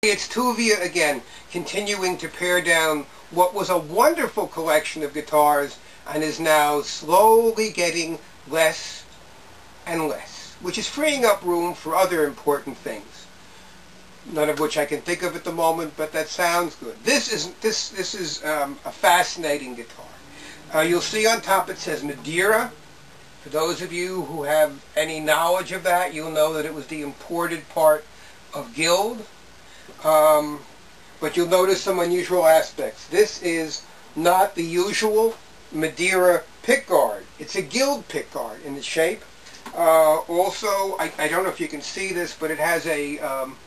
It's Tuvia again, continuing to pare down what was a wonderful collection of guitars and is now slowly getting less and less, which is freeing up room for other important things. None of which I can think of at the moment, but that sounds good. This is a fascinating guitar. You'll see on top it says Madeira. For those of you who have any knowledge of that, you'll know that it was the imported part of Guild. But you'll notice some unusual aspects. This is not the usual Madeira pickguard. It's a Guild pickguard in the shape. Also, I don't know if you can see this, but it has a,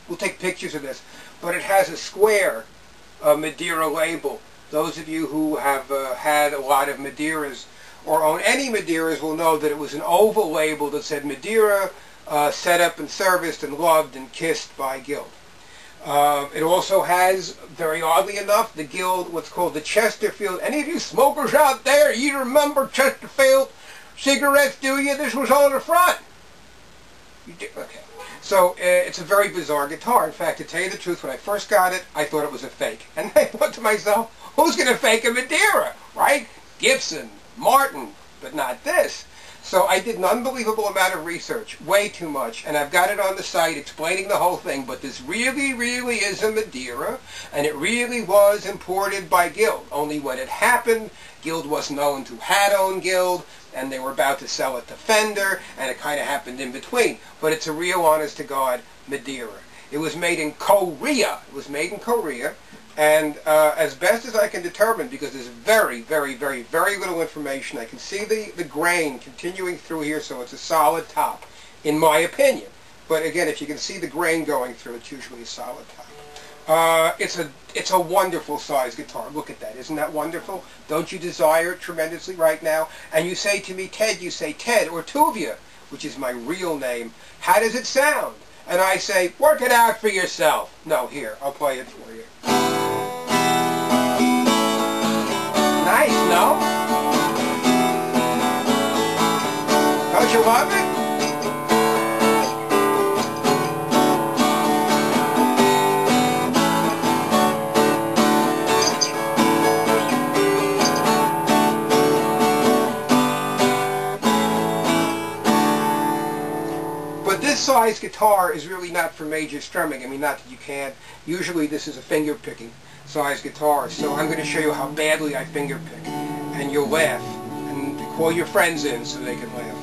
we'll take pictures of this, but it has a square Madeira label. Those of you who have had a lot of Madeiras or own any Madeiras will know that it was an oval label that said Madeira, set up and serviced and loved and kissed by Guild. It also has, very oddly enough, the Guild, what's called the Chesterfield. Any of you smokers out there, you remember Chesterfield cigarettes, do you? This was on the front. You do? Okay. So it's a very bizarre guitar. In fact, to tell you the truth, when I first got it, I thought it was a fake. And I thought to myself, who's going to fake a Madeira, right? Gibson, Martin, but not this. So I did an unbelievable amount of research, way too much, and I've got it on the site explaining the whole thing, but this really is a Madeira, and it really was imported by Guild. Only when it happened, Guild wasn't known to had owned Guild, and they were about to sell it to Fender, and it kind of happened in between. But it's a real honest-to-God Madeira. It was made in Korea. It was made in Korea. And as best as I can determine, because there's very little information, I can see the grain continuing through here, so it's a solid top, in my opinion. But again, if you can see the grain going through, it's usually a solid top. It's a wonderful size guitar. Look at that. Isn't that wonderful? Don't you desire it tremendously right now? And you say to me, Ted, you say Ted, or Tuvia, which is my real name, how does it sound? And I say, work it out for yourself. No, here, I'll play it for you. Nice, no? Don't you love it? But this size guitar is really not for major strumming. I mean, not that you can't. Usually this is a finger picking size guitar, so I'm going to show you how badly I finger pick, and you'll laugh, and call your friends in so they can laugh.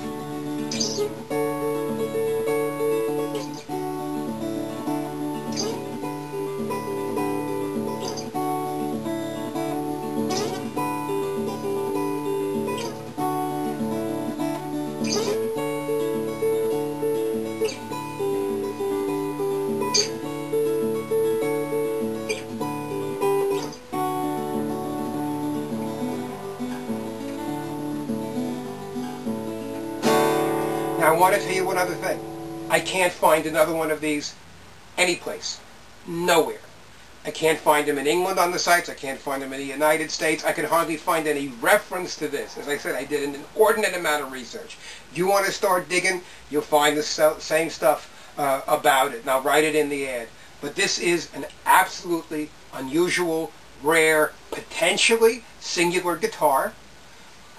Now I want to tell you one other thing. I can't find another one of these anyplace. Nowhere. I can't find them in England on the sites. I can't find them in the United States. I can hardly find any reference to this. As I said, I did an inordinate amount of research. If you want to start digging, you'll find the same stuff about it. And I'll write it in the ad. But this is an absolutely unusual, rare, potentially singular guitar.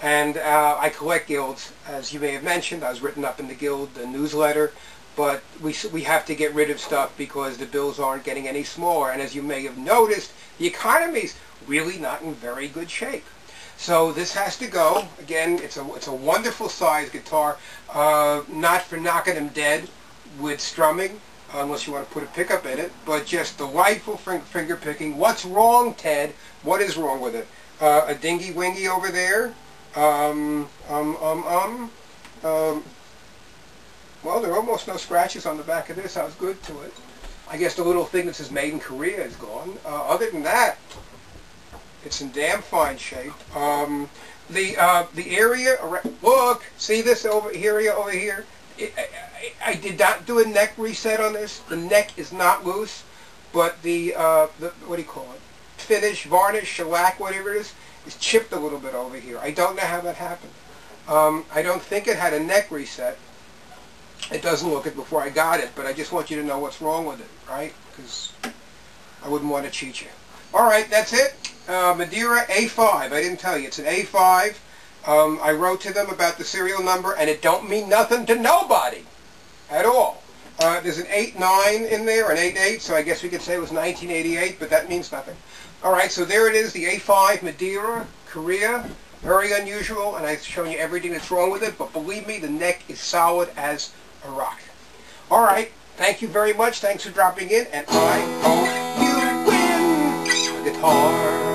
And I collect Guilds, as you may have mentioned. I was written up in the Guild newsletter, but we have to get rid of stuff because the bills aren't getting any smaller. And as you may have noticed, the economy's really not in very good shape. So this has to go. Again, it's a wonderful size guitar, not for knocking them dead with strumming, unless you want to put a pickup in it, but just delightful finger picking. What's wrong, Ted? What is wrong with it? A dingy-wingy over there. Well, there are almost no scratches on the back of this. I was good to it. I guess the little thing that says made in Korea is gone. Other than that, it's in damn fine shape. The area around, look, see this over here? I did not do a neck reset on this. The neck is not loose, but the what do you call it? Finish, varnish, shellac, whatever it is chipped a little bit over here. I don't know how that happened. I don't think it had a neck reset. It doesn't look it before I got it, but I just want you to know what's wrong with it, right? Because I wouldn't want to cheat you. All right, that's it. Madeira A5. I didn't tell you. It's an A5. I wrote to them about the serial number, and it don't mean nothing to nobody at all. There's an 89 in there, an 88, so I guess we could say it was 1988, but that means nothing. All right, so there it is, the A5 Madeira, Korea. Very unusual, and I've shown you everything that's wrong with it, but believe me, the neck is solid as a rock. All right, thank you very much. Thanks for dropping in, and I hope you win the guitar.